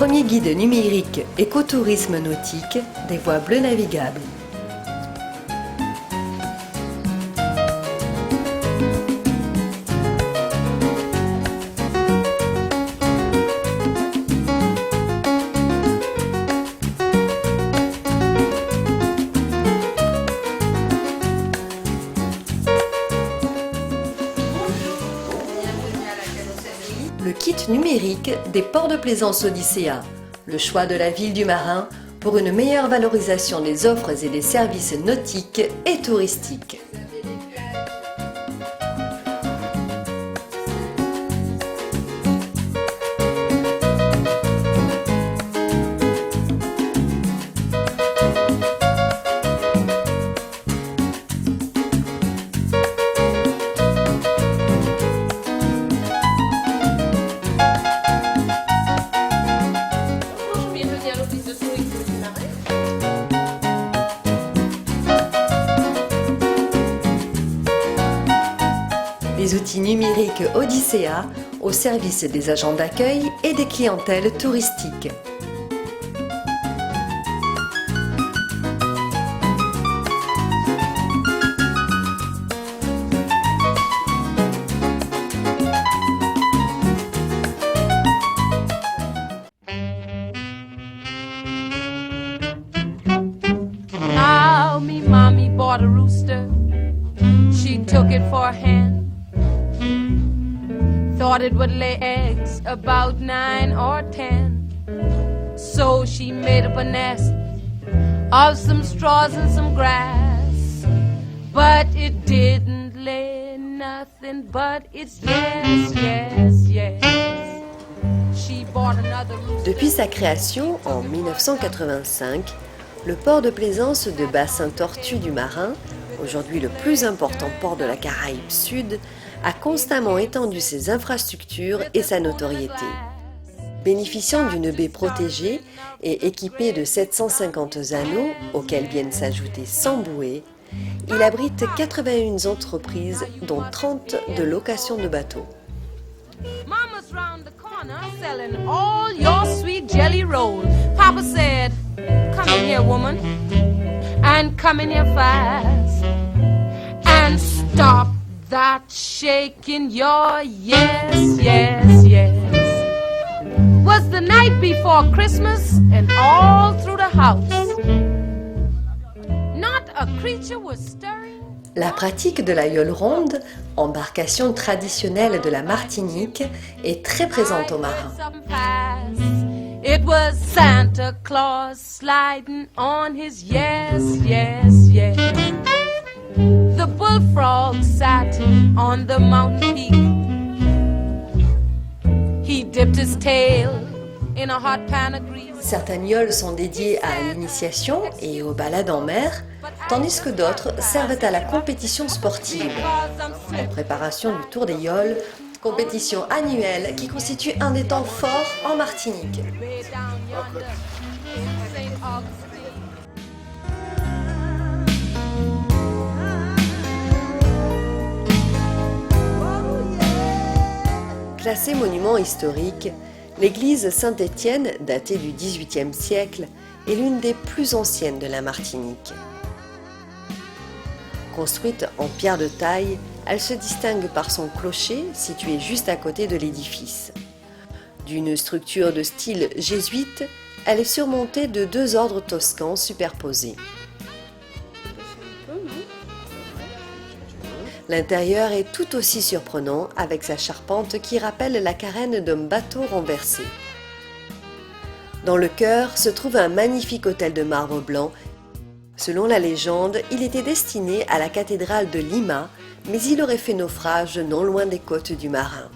premier guide numérique écotourisme nautique des voies bleues navigables. Le kit numérique des ports de plaisance Odyssea, le choix de la ville du marin pour une meilleure valorisation des offres et des services nautiques et touristiques. Des outils numériques Odyssea au service des agents d'accueil et des clientèles touristiques. Now me mommy bought a rooster. She took it for a hen. Thought it would lay eggs about 9 or 10. So she made up a nest of some straws and some grass. But it didn't lay nothing but it's yes, yes, yes. She bought another rooster. Depuis sa création en 1985, le port de plaisance de Bassin-Tortue du Marin, aujourd'hui le plus important port de la Caraïbe Sud, a constamment étendu ses infrastructures et sa notoriété. Bénéficiant d'une baie protégée et équipée de 750 anneaux, auxquels viennent s'ajouter 100 bouées, il abrite 81 entreprises, dont 30 de location de bateaux. Mama's round the corner selling all your sweet jelly rolls. Papa said, come in here, woman, and come in here fast, and stop that shaking your yes, yes, yes. Was the night before Christmas and all through the house not a creature was stirring. La pratique de la yole ronde, embarcation traditionnelle de la Martinique, est très présente aux marins. It was Santa Claus sliding on his yes, yes, yes. The bullfrog sat on the mountain peak. He dipped his tail in a hot pan of grease. Certaines yoles sont dédiées à l'initiation et aux balades en mer, tandis que d'autres servent à la compétition sportive. En préparation du Tour des Yoles, compétition annuelle qui constitue un des temps forts en Martinique. Classée monument historique, l'église Saint-Étienne, datée du XVIIIe siècle, est l'une des plus anciennes de la Martinique. Construite en pierre de taille, elle se distingue par son clocher, situé juste à côté de l'édifice. D'une structure de style jésuite, elle est surmontée de 2 ordres toscans superposés. L'intérieur est tout aussi surprenant avec sa charpente qui rappelle la carène d'un bateau renversé. Dans le chœur se trouve un magnifique autel de marbre blanc. Selon la légende, il était destiné à la cathédrale de Lima, mais il aurait fait naufrage non loin des côtes du Marin.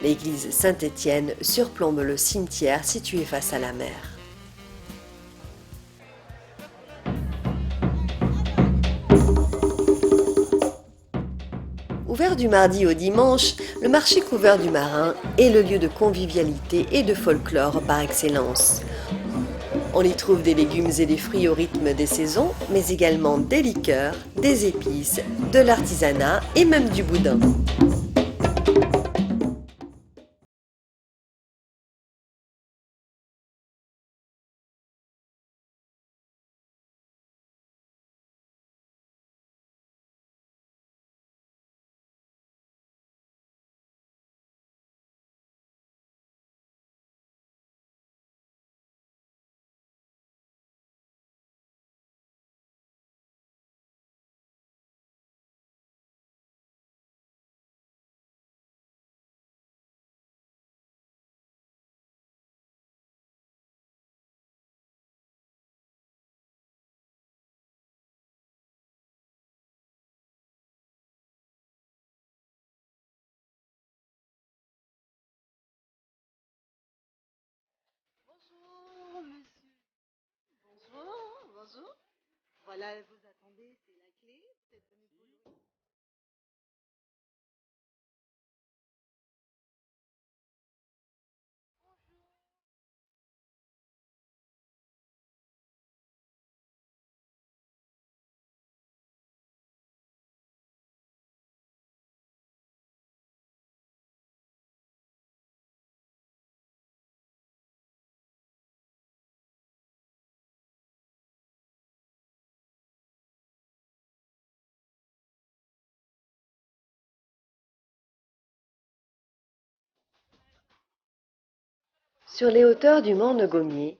L'église Saint-Étienne surplombe le cimetière situé face à la mer. Ouvert du mardi au dimanche, le marché couvert du Marin est le lieu de convivialité et de folklore par excellence. On y trouve des légumes et des fruits au rythme des saisons, mais également des liqueurs, des épices, de l'artisanat et même du boudin. Bonjour. Voilà, vous attendez, c'est la clé. Vous êtes venu pour louer. Sur les hauteurs du mont Gommiers,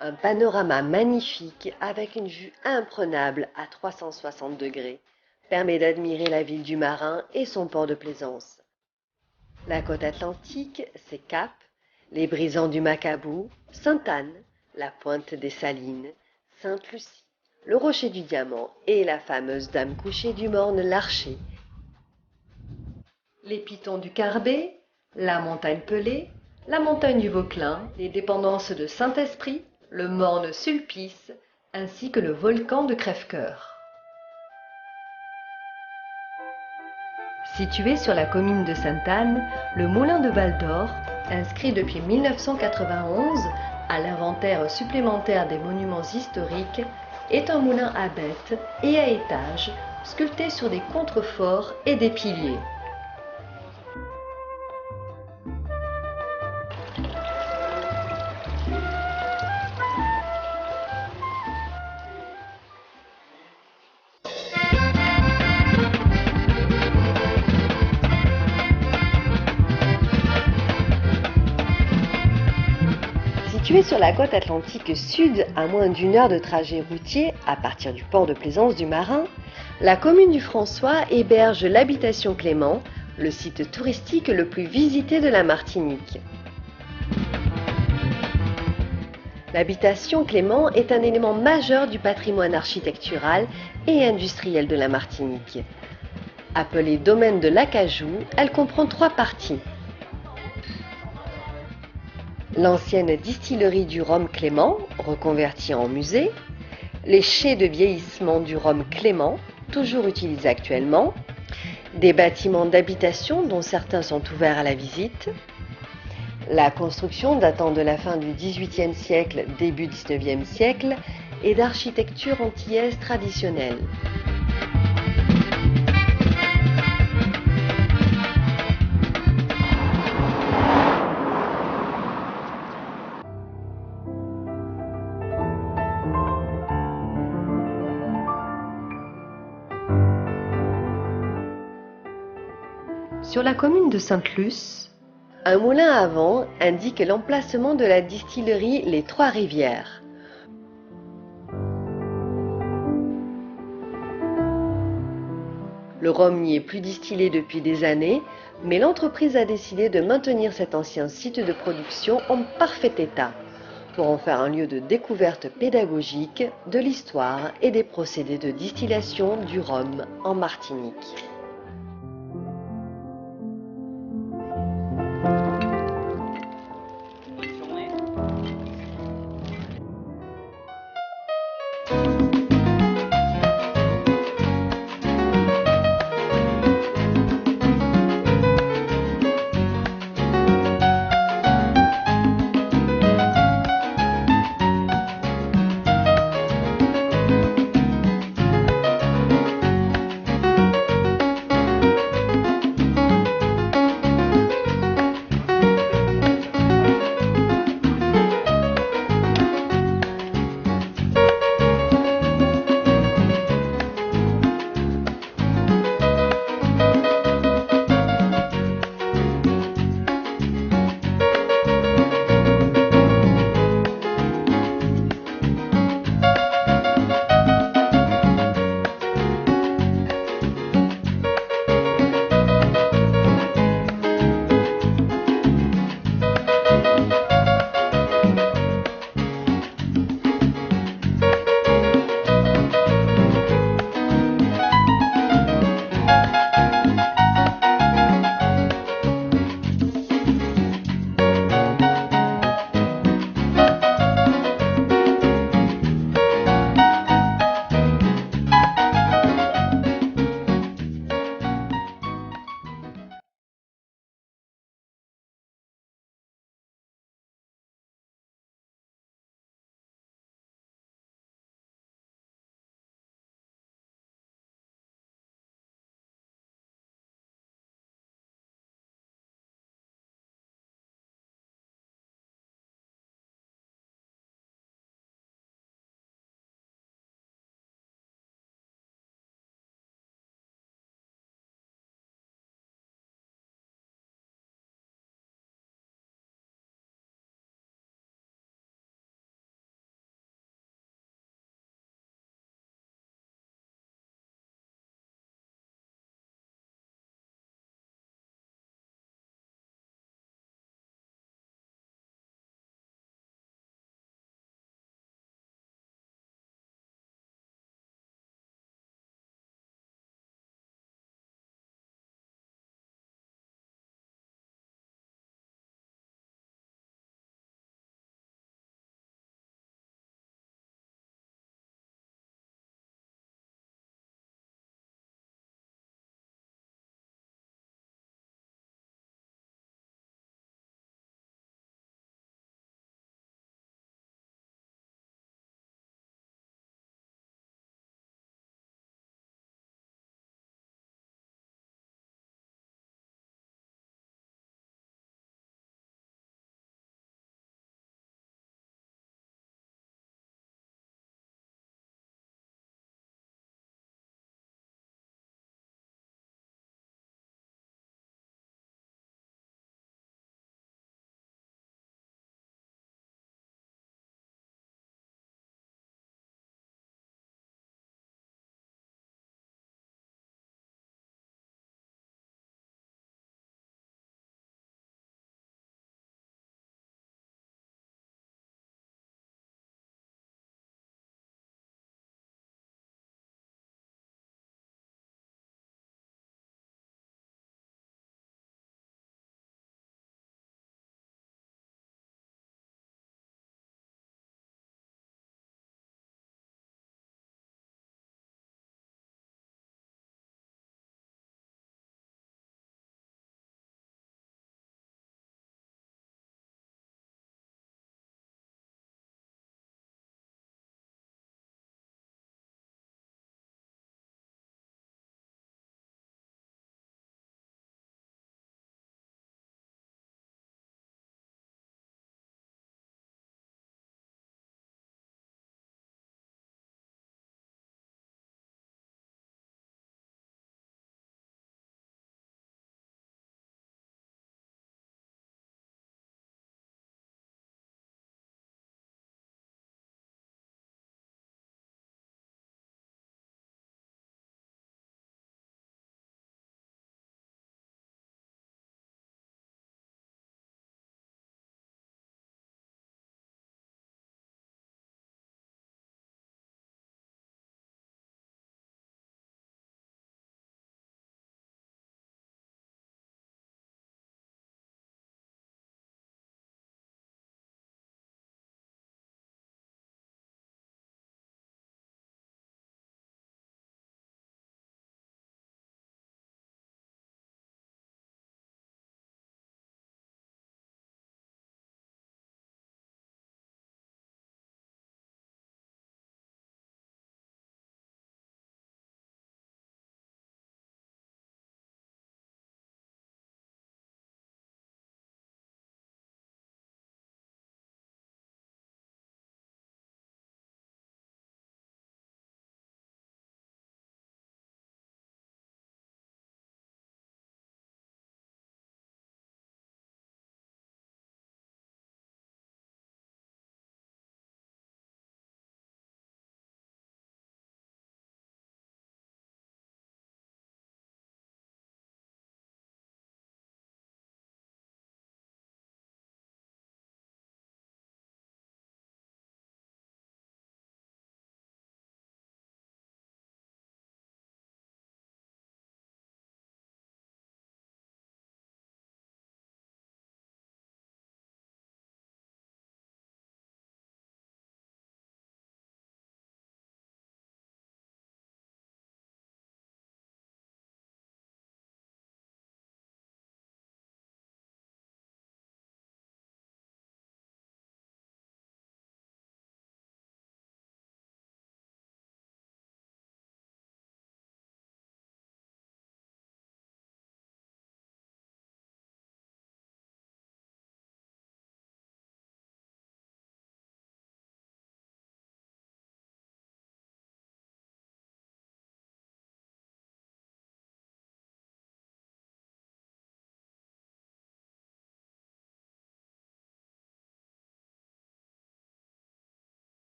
un panorama magnifique avec une vue imprenable à 360 degrés permet d'admirer la ville du Marin et son port de plaisance. La côte atlantique, ses caps, les brisants du Macabou, Sainte-Anne, la pointe des Salines, Sainte-Lucie, le rocher du Diamant et la fameuse dame couchée du Morne-l'Archer, les pitons du Carbet, la montagne Pelée, la montagne du Vauclin, les dépendances de Saint-Esprit, le Morne-Sulpice, ainsi que le volcan de Crèvecoeur. Situé sur la commune de Sainte-Anne, le moulin de Val-d'Or, inscrit depuis 1991 à l'inventaire supplémentaire des monuments historiques, est un moulin à bêtes et à étages, sculpté sur des contreforts et des piliers. Située sur la côte atlantique sud, à moins d'une heure de trajet routier à partir du port de plaisance du Marin, la commune du François héberge l'habitation Clément, le site touristique le plus visité de la Martinique. L'habitation Clément est un élément majeur du patrimoine architectural et industriel de la Martinique. Appelée domaine de l'Acajou, elle comprend 3 parties. L'ancienne distillerie du rhum Clément, reconvertie en musée, les chais de vieillissement du rhum Clément, toujours utilisés actuellement, des bâtiments d'habitation dont certains sont ouverts à la visite, la construction datant de la fin du XVIIIe siècle, début XIXe siècle, et d'architecture antillaise traditionnelle. Sur la commune de Sainte-Luce, un moulin à vent indique l'emplacement de la distillerie Les Trois Rivières. Le rhum n'y est plus distillé depuis des années, mais l'entreprise a décidé de maintenir cet ancien site de production en parfait état, pour en faire un lieu de découverte pédagogique de l'histoire et des procédés de distillation du rhum en Martinique.